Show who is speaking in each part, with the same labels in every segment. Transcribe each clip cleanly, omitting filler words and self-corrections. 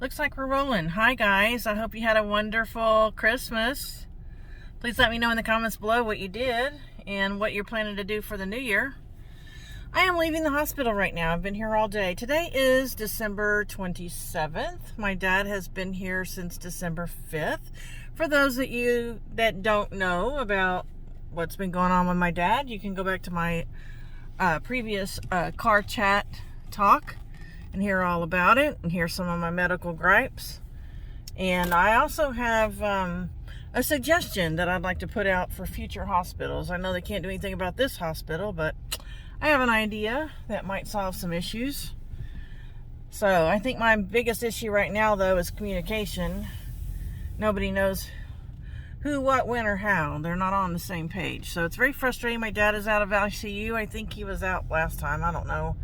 Speaker 1: Looks like we're rolling. Hi guys, I hope you had a wonderful Christmas. Please let me know in the comments below what you did and what you're planning to do for the new year. I am leaving the hospital right now. I've been here all day. Today is December 27th. My dad has been here since December 5th. For those of you that don't know about what's been going on with my dad, you can go back to my previous car chat talk and hear all about it and hear some of my medical gripes. And I also have a suggestion that I'd like to put out for future hospitals. I know they can't do anything about this hospital, but I have an idea that might solve some issues. So I think my biggest issue right now, though, is communication. Nobody knows who, what, when, or how. They're not on the same page. So it's very frustrating. My dad is out of ICU. I think he was out last time. I don't know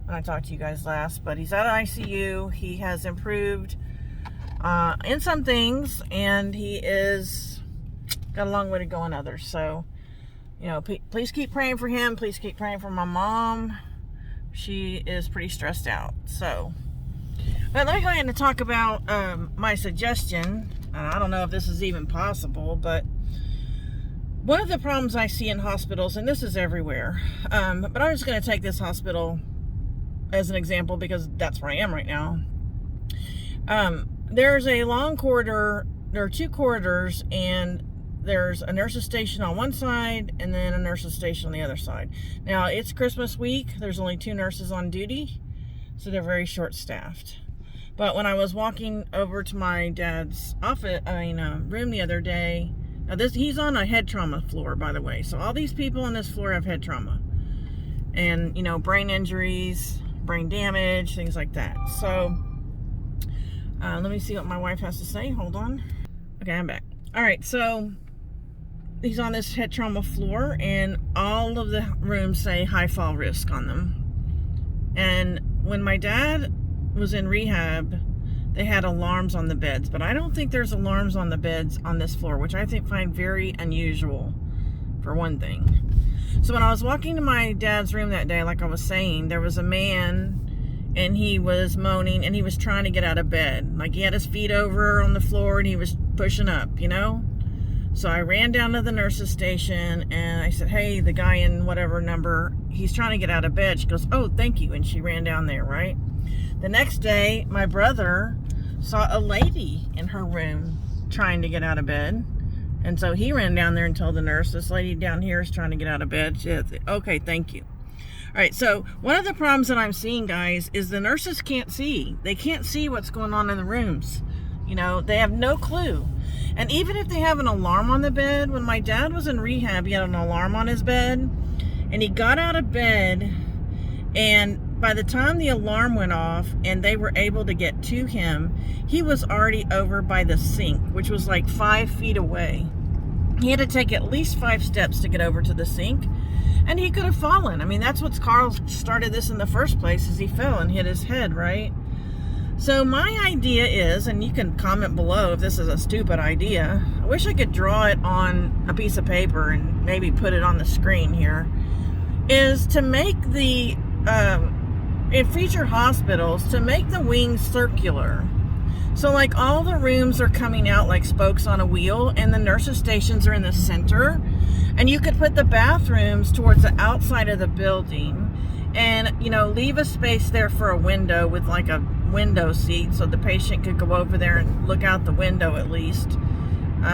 Speaker 1: when I talked to you guys last, but he's out of ICU. He has improved in some things, and he is got a long way to go in others. So, you know, please keep praying for him. Please keep praying for my mom. She is pretty stressed out. So, but let me go ahead and talk about my suggestion. I don't know if this is even possible, but one of the problems I see in hospitals, and this is everywhere, but I'm just going to take this hospital as an example because that's where I am right now. There's a long corridor. There are two corridors, and there's a nurse's station on one side and then a nurse's station on the other side. Now, it's Christmas week. There's only 2 nurses on duty, so they're very short-staffed. But when I was walking over to my dad's office, room the other day, now he's on a head trauma floor, by the way. So all these people on this floor have head trauma. And, you know, brain injuries, brain damage, things like that. So, let me see what my wife has to say. Hold on. Okay, I'm back. All right, so he's on this head trauma floor, and all of the rooms say high fall risk on them. And when my dad was in rehab, they had alarms on the beds, but I don't think there's alarms on the beds on this floor, which I find very unusual, for one thing. So when I was walking to my dad's room that day, like I was saying, there was a man, and he was moaning, and he was trying to get out of bed. Like, he had his feet over on the floor, and he was pushing up, you know? So I ran down to the nurse's station, and I said, hey, the guy in whatever number, he's trying to get out of bed. She goes, oh, thank you, and she ran down there, right? The next day, my brother saw a lady in her room trying to get out of bed. And so he ran down there and told the nurse, this lady down here is trying to get out of bed. She said, okay, thank you. All right, so one of the problems that I'm seeing, guys, is the nurses can't see. They can't see what's going on in the rooms. You know, they have no clue. And even if they have an alarm on the bed, when my dad was in rehab, he had an alarm on his bed. And he got out of bed, and by the time the alarm went off and they were able to get to him, he was already over by the sink, which was like 5 feet away. He had to take at least 5 steps to get over to the sink, and he could have fallen. I mean, that's what started this in the first place, is he fell and hit his head, right? So my idea is, and you can comment below if this is a stupid idea. I wish I could draw it on a piece of paper and maybe put it on the screen here, is to make the in future hospitals, to make the wings circular. So like all the rooms are coming out like spokes on a wheel, and the nurses' stations are in the center, and you could put the bathrooms towards the outside of the building, and, you know, leave a space there for a window with like a window seat so the patient could go over there and look out the window at least.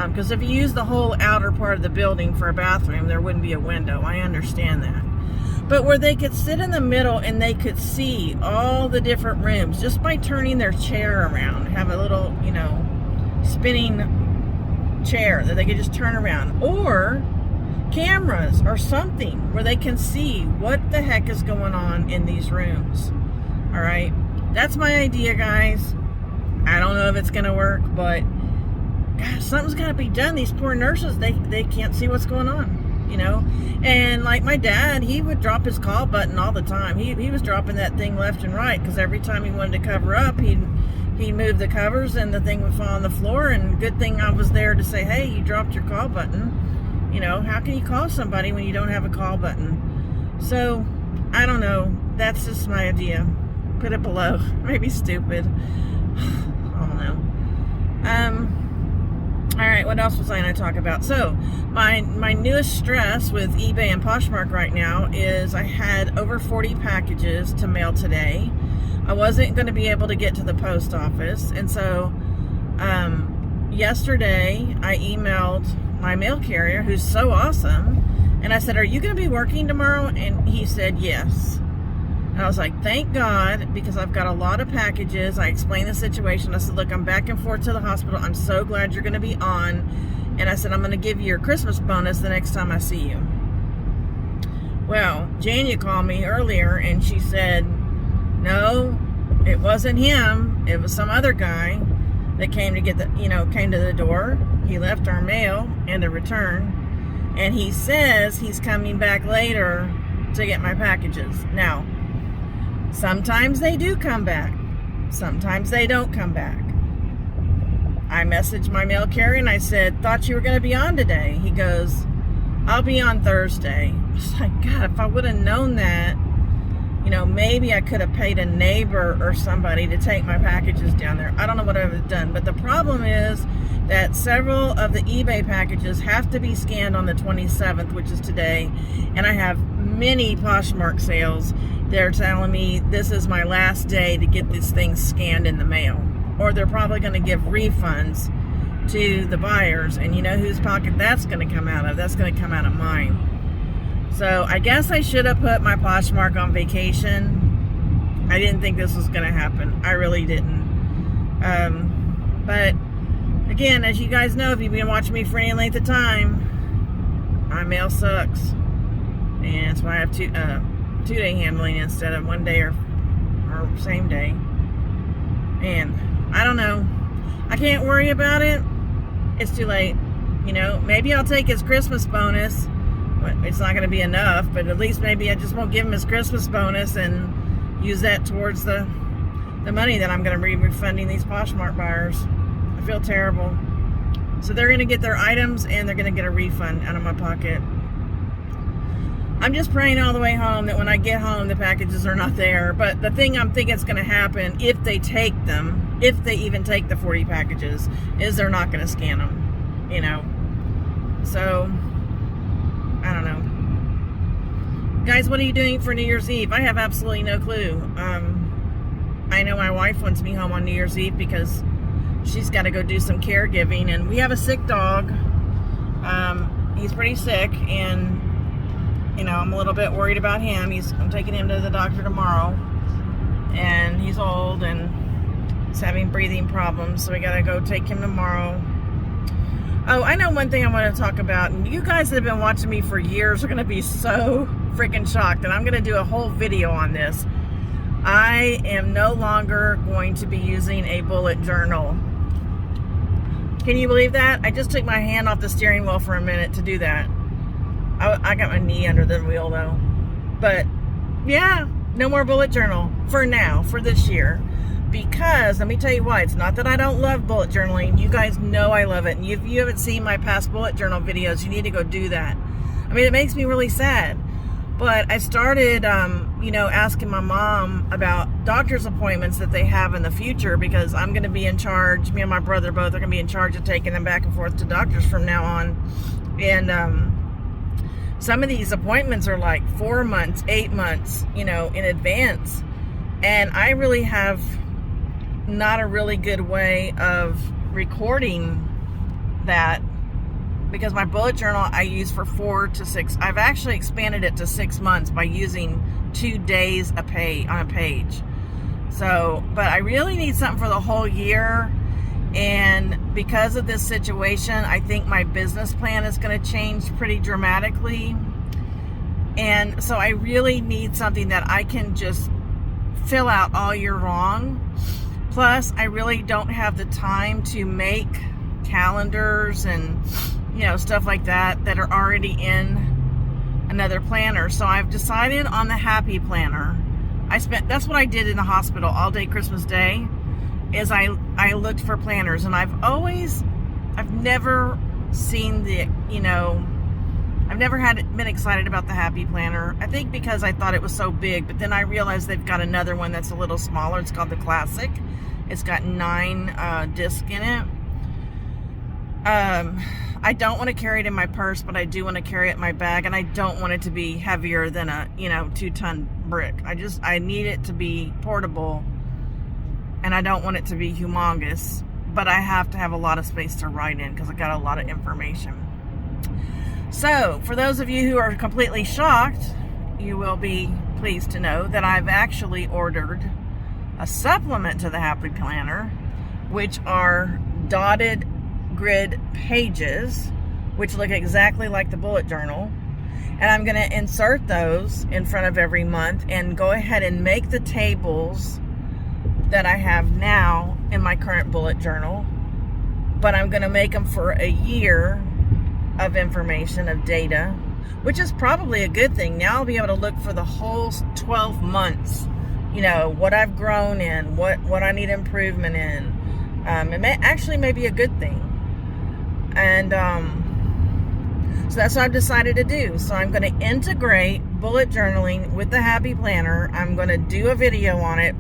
Speaker 1: Because if you use the whole outer part of the building for a bathroom, there wouldn't be a window. I understand that. But where they could sit in the middle and they could see all the different rooms just by turning their chair around. Have a little, you know, spinning chair that they could just turn around. Or cameras or something where they can see what the heck is going on in these rooms. All right? That's my idea, guys. I don't know if it's going to work, but gosh, something's got to be done. These poor nurses, they can't see what's going on. You know, and like my dad, he would drop his call button all the time. He was dropping that thing left and right, because every time he wanted to cover up, he'd move the covers and the thing would fall on the floor. And good thing I was there to say, hey, you dropped your call button. You know, how can you call somebody when you don't have a call button? So I don't know. That's just my idea. Put it below. Maybe stupid. know. All right, what else was I going to talk about? So, my newest stress with eBay and Poshmark right now is I had over 40 packages to mail today. I wasn't going to be able to get to the post office, and so yesterday I emailed my mail carrier, who's so awesome, and I said, "Are you going to be working tomorrow?" And he said yes. And I was like, thank God, because I've got a lot of packages. I explained the situation. I said, look, I'm back and forth to the hospital. I'm so glad you're going to be on. And I said, I'm going to give you your Christmas bonus the next time I see you. Well, Jania called me earlier and she said, no, it wasn't him. It was some other guy that came to get came to the door. He left our mail and a return. And he says he's coming back later to get my packages. Now, sometimes they do come back. Sometimes they don't come back. I messaged my mail carrier and I said, thought you were going to be on today. He goes, I'll be on Thursday. I was like, God, if I would have known that, maybe I could have paid a neighbor or somebody to take my packages down there. I don't know what I would have done. But the problem is that several of the eBay packages have to be scanned on the 27th, which is today. And I have many Poshmark sales. They're telling me this is my last day to get these things scanned in the mail. Or they're probably going to give refunds to the buyers. And you know whose pocket that's going to come out of? That's going to come out of mine. So I guess I should have put my Poshmark on vacation. I didn't think this was going to happen. I really didn't. But again, as you guys know, if you've been watching me for any length of time, my mail sucks. And that's why I have two-day handling instead of 1 day or same day. And I don't know. I can't worry about it. It's too late. Maybe I'll take his Christmas bonus. It's not going to be enough, but at least maybe I just won't give him his Christmas bonus and use that towards the money that I'm going to be refunding these Poshmark buyers. I feel terrible. So they're going to get their items and they're going to get a refund out of my pocket. I'm just praying all the way home that when I get home, the packages are not there. But the thing I'm thinking is going to happen, if they take them, if they even take the 40 packages, is they're not going to scan them. So I don't know. Guys, what are you doing for New Year's Eve? I have absolutely no clue. I know my wife wants me home on New Year's Eve because she's got to go do some caregiving. And we have a sick dog. He's pretty sick. And, I'm a little bit worried about him. I'm taking him to the doctor tomorrow. And he's old and he's having breathing problems. So we got to go take him tomorrow. Oh, I know one thing I want to talk about, and you guys that have been watching me for years are going to be so freaking shocked, and I'm going to do a whole video on this. I am no longer going to be using a bullet journal. Can you believe that? I just took my hand off the steering wheel for a minute to do that. I got my knee under the wheel, though. But, yeah, no more bullet journal for now, for this year. Because, let me tell you why, it's not that I don't love bullet journaling. You guys know I love it. And if you haven't seen my past bullet journal videos, you need to go do that. I mean, it makes me really sad. But I started, asking my mom about doctor's appointments that they have in the future because I'm going to be in charge. Me and my brother both are going to be in charge of taking them back and forth to doctors from now on. And some of these appointments are like 4 months, 8 months, in advance. And I really have not a really good way of recording that because my bullet journal I use for 4 to 6. I've actually expanded it to 6 months by using 2 days on a page. So, but I really need something for the whole year. And because of this situation, I think my business plan is going to change pretty dramatically. And so I really need something that I can just fill out all year long. Plus, I really don't have the time to make calendars and, stuff like that are already in another planner. So I've decided on the Happy Planner. That's what I did in the hospital all day Christmas Day, is I looked for planners. And I've never seen I've never been excited about the Happy Planner. I think because I thought it was so big, but then I realized they've got another one that's a little smaller. It's called the Classic. It's got 9 discs in it. I don't want to carry it in my purse, but I do want to carry it in my bag, and I don't want it to be heavier than a 2-ton brick. I need it to be portable, and I don't want it to be humongous, but I have to have a lot of space to write in because I got a lot of information. So for those of you who are completely shocked, you will be pleased to know that I've actually ordered a supplement to the Happy Planner, which are dotted grid pages, which look exactly like the bullet journal. And I'm going to insert those in front of every month and go ahead and make the tables that I have now in my current bullet journal. But I'm going to make them for a year of information, of data, which is probably a good thing. Now I'll be able to look for the whole 12 months, what I've grown in, what I need improvement in. It may be a good thing. And so that's what I've decided to do. So I'm going to integrate bullet journaling with the Happy Planner. I'm going to do a video on it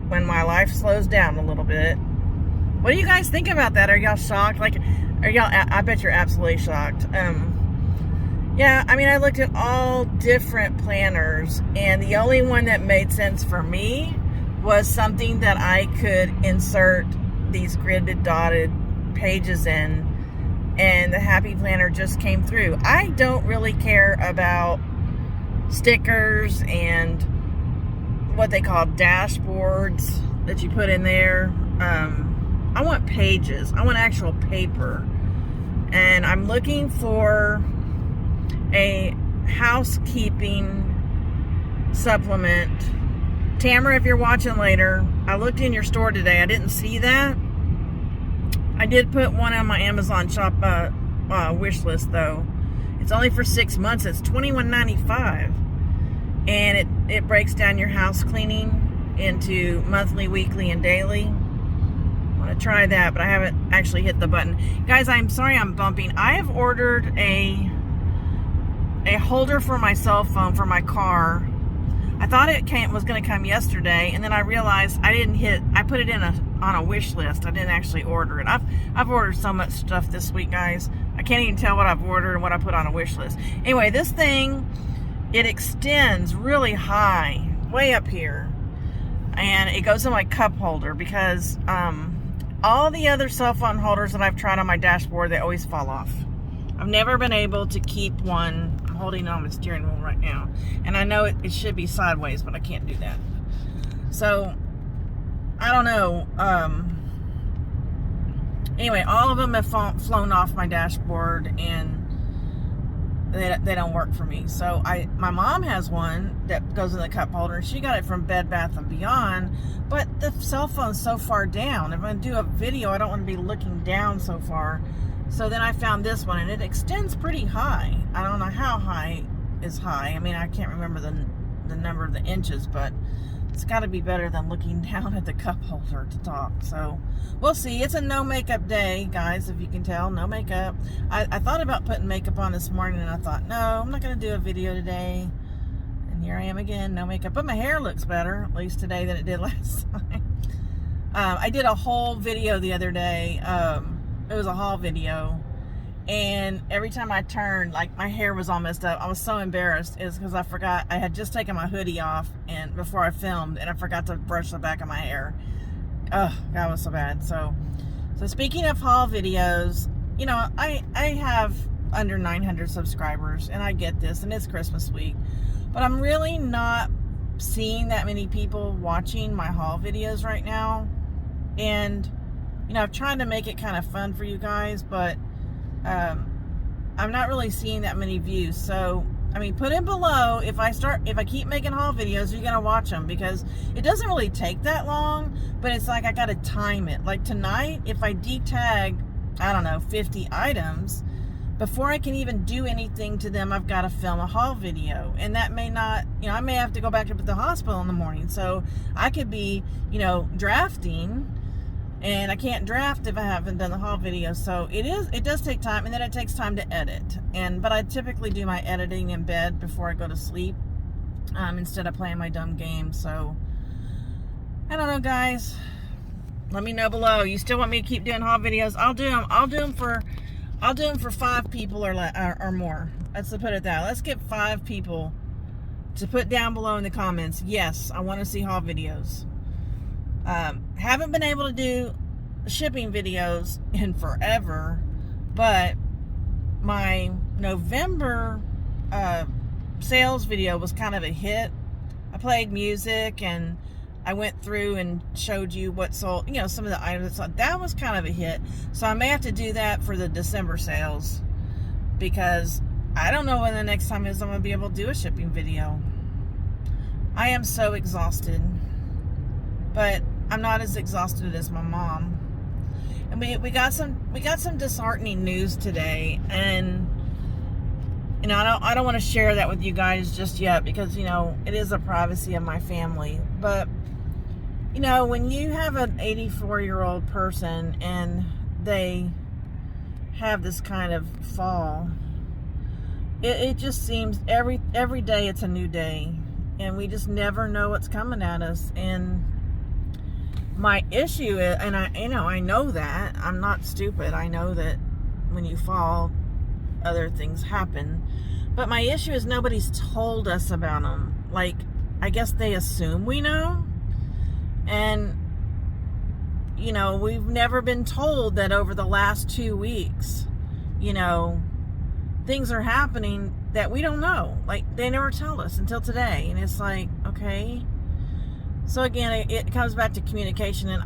Speaker 1: when my life slows down a little bit. What do you guys think about that? Are y'all shocked? I bet you're absolutely shocked. Yeah, I looked at all different planners, and the only one that made sense for me was something that I could insert these gridded, dotted pages in, and the Happy Planner just came through. I don't really care about stickers and what they call dashboards that you put in there. I want pages. I want actual paper. And I'm looking for a housekeeping supplement. Tamara, if you're watching later, I looked in your store today. I didn't see that. I did put one on my Amazon shop wish list, though. It's only for 6 months. It's $21.95. And it breaks down your house cleaning into monthly, weekly, and daily. I want to try that, but I haven't actually hit the button. Guys, I'm sorry I'm bumping. I have ordered a holder for my cell phone for my car. I thought it was going to come yesterday, and then I realized I put it on a wish list. I didn't actually order it. I've ordered so much stuff this week, guys. I can't even tell what I've ordered and what I put on a wish list. Anyway, this thing, it extends really high, way up here, and it goes in my cup holder because all the other cell phone holders that I've tried on my dashboard, they always fall off. I've never been able to keep one. I'm holding it on my steering wheel right now, and I know it should be sideways, but I can't do that. So I don't know. Anyway, all of them have flown off my dashboard, and they don't work for me. So my mom has one that goes in the cup holder, and she got it from Bed Bath & Beyond, but the cell phone's so far down. If I do a video, I don't want to be looking down so far. So then I found this one, and it extends pretty high. I don't know how high is high. I can't remember the number of the inches, but it's got to be better than looking down at the cup holder to talk. So we'll see. It's a no makeup day, guys, if you can tell. No makeup. I thought about putting makeup on this morning, and I thought, no, I'm not going to do a video today. And here I am again, no makeup. But my hair looks better, at least today, than it did last time. I did a whole video the other day. It was a haul video, and every time I turned, my hair was all messed up. I was so embarrassed. It's because I forgot. I had just taken my hoodie off and before I filmed, and I forgot to brush the back of my hair. Oh, God, it was so bad. So speaking of haul videos, I have under 900 subscribers, and I get this, and it's Christmas week, but I'm really not seeing that many people watching my haul videos right now. And I'm trying to make it kind of fun for you guys, but I'm not really seeing that many views. So, put in below if I keep making haul videos, you're going to watch them, because it doesn't really take that long, but it's I got to time it. Like tonight, if I detag, 50 items, before I can even do anything to them, I've got to film a haul video. And that may not, I may have to go back up to the hospital in the morning. So I could be, drafting, and I can't draft if I haven't done the haul video. So it does take time, and then it takes time to edit. But I typically do my editing in bed before I go to sleep, instead of playing my dumb game. So I don't know, guys. Let me know below. You still want me to keep doing haul videos? I'll do them. I'll do them for 5 people or more. Let's put it that. Let's get 5 people to put down below in the comments. Yes, I want to see haul videos. Haven't been able to do shipping videos in forever, but my November sales video was kind of a hit. I played music and I went through and showed you what sold, some of the items that sold. That was kind of a hit. So I may have to do that for the December sales, because I don't know when the next time is I'm going to be able to do a shipping video. I am so exhausted, but I'm not as exhausted as my mom. And we got some disheartening news today, and I don't want to share that with you guys just yet, because it is the privacy of my family. But when you have an 84-year-old person and they have this kind of fall, it just seems every day it's a new day, and we just never know what's coming at us. And my issue is, and I know that I'm not stupid. I know that when you fall, other things happen. But my issue is nobody's told us about them. Like, I guess they assume we know. And, we've never been told that over the last 2 weeks, things are happening that we don't know. Like, they never tell us until today. And it's like, okay. So again, it comes back to communication. And,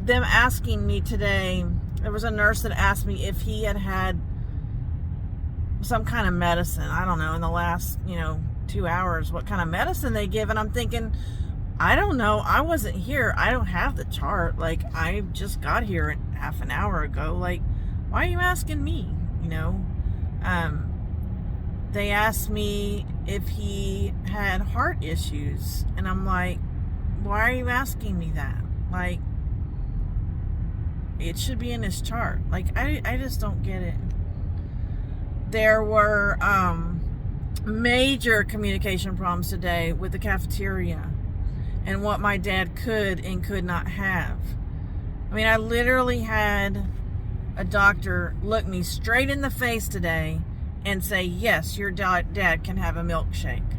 Speaker 1: them asking me today, there was a nurse that asked me if he had some kind of medicine, I don't know, in the last, 2 hours, what kind of medicine they give. And I'm thinking, I don't know. I wasn't here. I don't have the chart. Like, I just got here half an hour ago. Like, why are you asking me? They asked me if he had heart issues. And I'm like, why are you asking me that? Like, it should be in his chart. Like, I just don't get it. There were major communication problems today with the cafeteria and what my dad could and could not have. I mean, I literally had a doctor look me straight in the face today and say, yes, your dad can have a milkshake.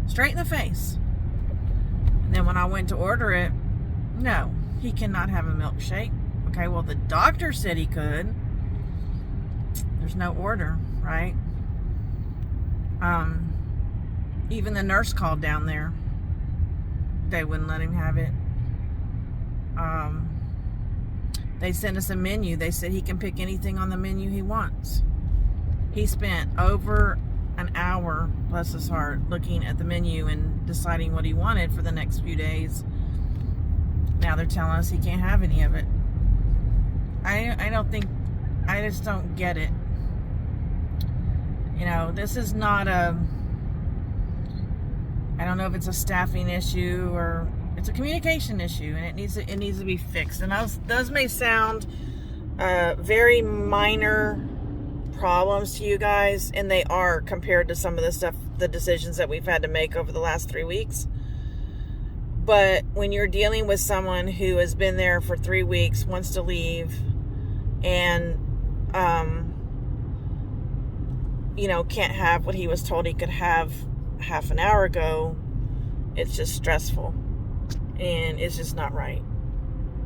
Speaker 1: Straight in the face. And then when I went to order it, no, he cannot have a milkshake. Okay, well, the doctor said he could. There's no order, right? Even the nurse called down there. They wouldn't let him have it. They sent us a menu. They said he can pick anything on the menu he wants. He spent over an hour, bless his heart, looking at the menu and deciding what he wanted for the next few days. Now they're telling us he can't have any of it. I just don't get it. This is not I don't know if it's a staffing issue or it's a communication issue, and it needs to be fixed. And those may sound very minor problems to you guys, and they are compared to some of the decisions that we've had to make over the last 3 weeks. But when you're dealing with someone who has been there for 3 weeks, wants to leave, and can't have what he was told he could have half an hour ago, it's just stressful, and it's just not right.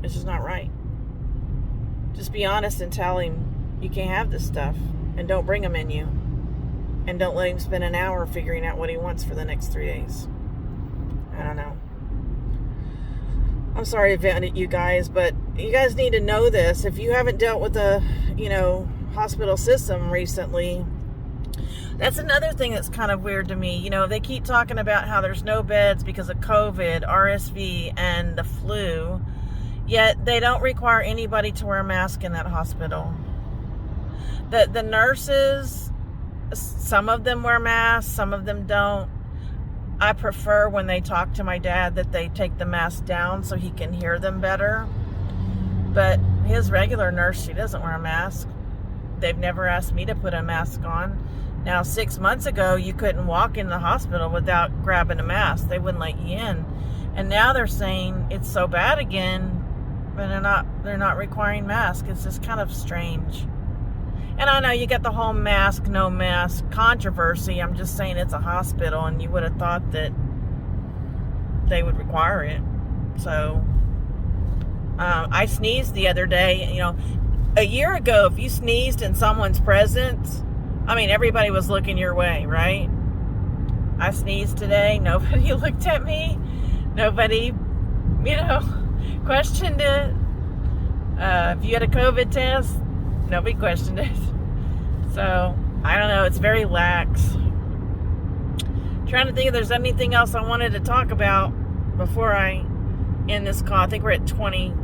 Speaker 1: It's just not right. Just be honest and tell him you can't have this stuff, and don't bring a menu, and don't let him spend an hour figuring out what he wants for the next 3 days. I don't know. I'm sorry to vent at you guys, but you guys need to know this. If you haven't dealt with the, hospital system recently, that's another thing that's kind of weird to me. They keep talking about how there's no beds because of COVID, RSV, and the flu, yet they don't require anybody to wear a mask in that hospital. The nurses, some of them wear masks, some of them don't. I prefer when they talk to my dad that they take the mask down so he can hear them better. But his regular nurse, she doesn't wear a mask. They've never asked me to put a mask on. Now, 6 months ago, you couldn't walk in the hospital without grabbing a mask. They wouldn't let you in. And now they're saying it's so bad again but they're not requiring masks. It's just kind of strange. And I know you get the whole mask, no mask controversy. I'm just saying it's a hospital, and you would have thought that they would require it. So, I sneezed the other day. You know, a year ago, if you sneezed in someone's presence, I mean, everybody was looking your way, right? I sneezed today. Nobody looked at me. Nobody, questioned it. If you had a COVID test, nobody questioned it. So, I don't know. It's very lax. Trying to think if there's anything else I wanted to talk about before I end this call. I think we're at 20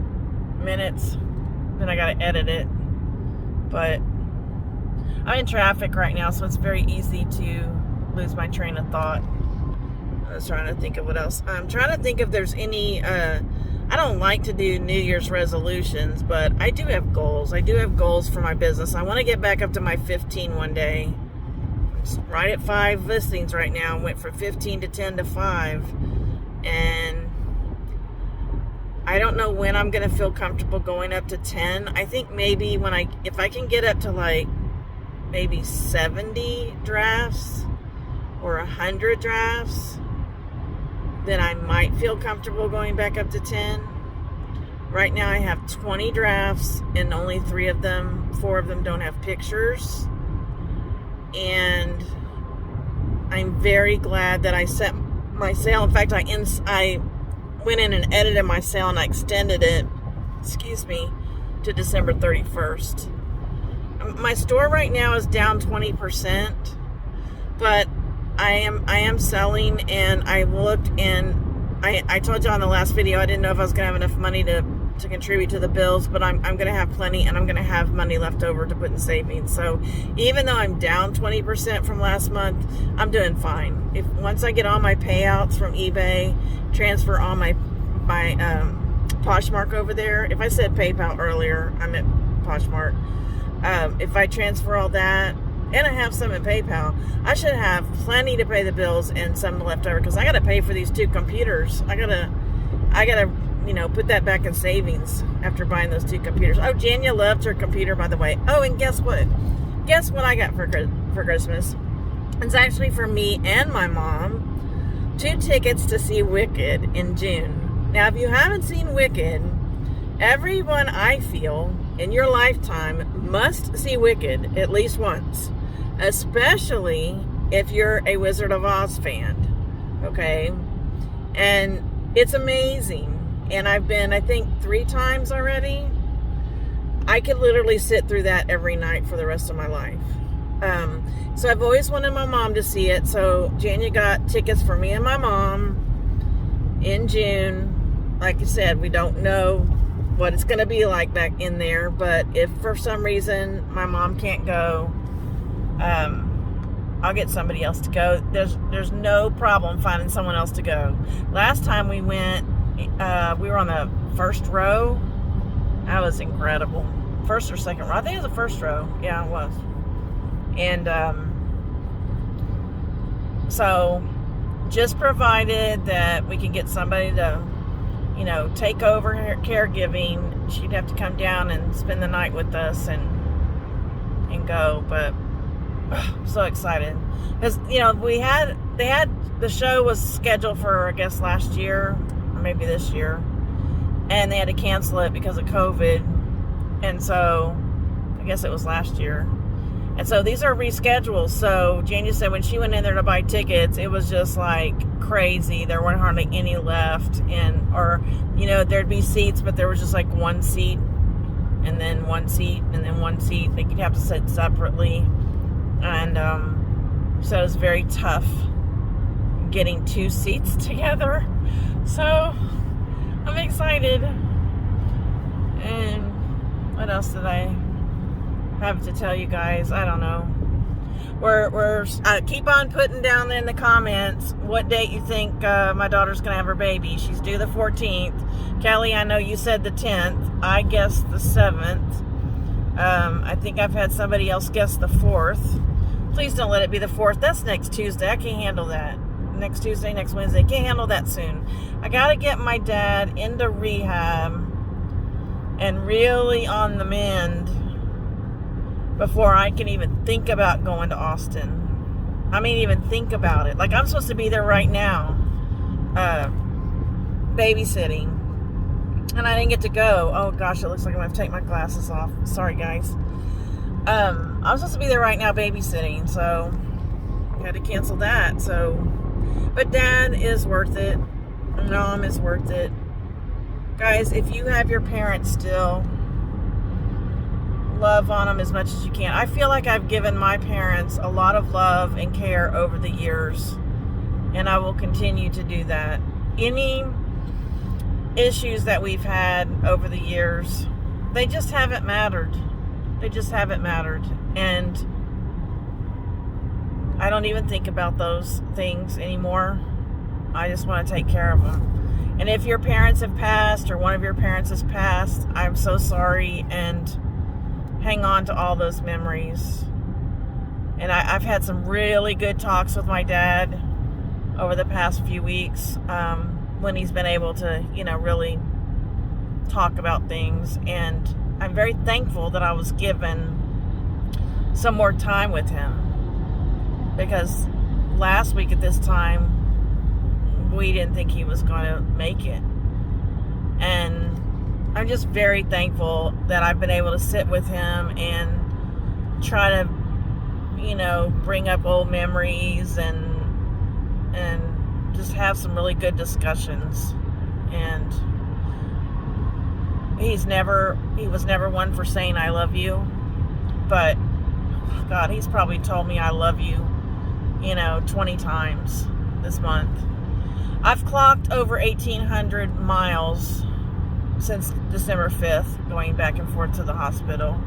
Speaker 1: minutes. Then I got to edit it. But I'm in traffic right now, so it's very easy to lose my train of thought. I was trying to think of what else. I'm trying to think if there's any... I don't like to do New Year's resolutions, but I do have goals. I do have goals for my business. I want to get back up to my 15 one day. I'm right at 5 listings right now. Went from 15 to 10 to 5. And I don't know when I'm going to feel comfortable going up to 10. I think maybe if I can get up to like maybe 70 drafts or 100 drafts, then I might feel comfortable going back up to 10. Right now I have 20 drafts, and only 4 of them don't have pictures. And I'm very glad that I set my sale. In fact, I went in and edited my sale, and I extended it, to December 31st. My store right now is down 20%, but I am selling, and I looked, and I told you on the last video I didn't know if I was going to have enough money to contribute to the bills, but I'm going to have plenty, and I'm going to have money left over to put in savings. So even though I'm down 20% from last month, I'm doing fine. Once I get all my payouts from eBay, transfer all my Poshmark over there. If I said PayPal earlier, I meant Poshmark. If I transfer all that, and I have some in PayPal, I should have plenty to pay the bills and some left over, because I got to pay for these 2 computers. I gotta put that back in savings after buying those 2 computers. Oh, Jania loved her computer, by the way. Oh, and guess what? Guess what I got for Christmas? It's actually for me and my mom. 2 tickets to see Wicked in June. Now, if you haven't seen Wicked, everyone, I feel, in your lifetime must see Wicked at least once. Especially if you're a Wizard of Oz fan. Okay? And it's amazing. And I've been, I think, 3 times already. I could literally sit through that every night for the rest of my life. So I've always wanted my mom to see it. So Jania got tickets for me and my mom in June. Like I said, we don't know what it's going to be like back in there. But if for some reason my mom can't go, I'll get somebody else to go. There's no problem finding someone else to go. Last time we went, we were on the first row. That was incredible. First or second row. I think it was the first row. Yeah, it was. And so just provided that we can get somebody to, take over her caregiving, she'd have to come down and spend the night with us and go. But I'm so excited, because the show was scheduled for, I guess, last year or maybe this year, and they had to cancel it because of COVID. And so I guess it was last year. And so these are rescheduled. So Jania said when she went in there to buy tickets, it was just like crazy. There weren't hardly any left. Or there'd be seats, but there was just like 1 seat, and then 1 seat, and then 1 seat. Like, you'd have to sit separately. And so it was very tough getting 2 seats together. So I'm excited. And what else did I have to tell you guys? I don't know. We're keep on putting down in the comments what date you think my daughter's gonna have her baby. She's due the 14th. Kelly, I know you said the 10th. I guessed the 7th. I think I've had somebody else guess the 4th. Please don't let it be the 4th. That's next Tuesday. I can't handle that. Next Tuesday, next Wednesday. Can't handle that soon. I gotta get my dad into rehab and really on the mend before I can even think about going to Austin. I mean, even think about it. Like, I'm supposed to be there right now, babysitting, and I didn't get to go. Oh gosh, it looks like I'm gonna have to take my glasses off. Sorry, guys. I'm supposed to be there right now babysitting, so I had to cancel that. So, but Dad is worth it. Mom is worth it. Guys, if you have your parents still, love on them as much as you can. I feel like I've given my parents a lot of love and care over the years, and I will continue to do that. Any issues that we've had over the years, they just haven't mattered. They just haven't mattered. And I don't even think about those things anymore. I just want to take care of them. And if your parents have passed, or one of your parents has passed, I'm so sorry, and hang on to all those memories. And I've had some really good talks with my dad over the past few weeks, when he's been able to, really talk about things. And I'm very thankful that I was given some more time with him, because last week at this time, we didn't think he was going to make it. And I'm just very thankful that I've been able to sit with him and try to, bring up old memories and just have some really good discussions. And he was never one for saying I love you, but God, he's probably told me I love you, 20 times this month. I've clocked over 1,800 miles since December 5th, going back and forth to the hospital.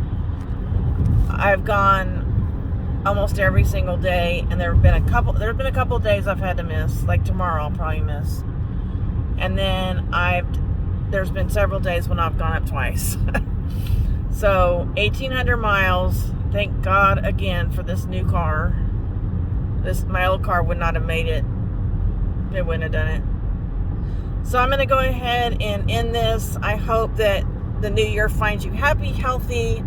Speaker 1: I've gone almost every single day, and there have been a couple days I've had to miss. Like tomorrow I'll probably miss. And then there's been several days when I've gone up twice. So 1,800 miles. Thank God again for this new car. My old car would not have made it. It wouldn't have done it. So I'm going to go ahead and end this. I hope that the new year finds you happy, healthy,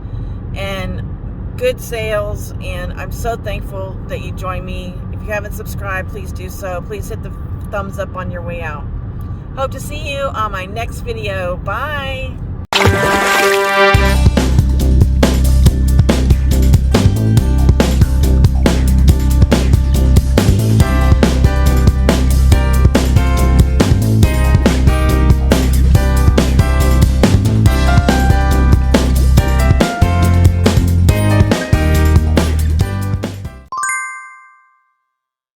Speaker 1: and good sales. And I'm so thankful that you join me. If you haven't subscribed, please do so. Please hit the thumbs up on your way out. Hope to see you on my next video. Bye.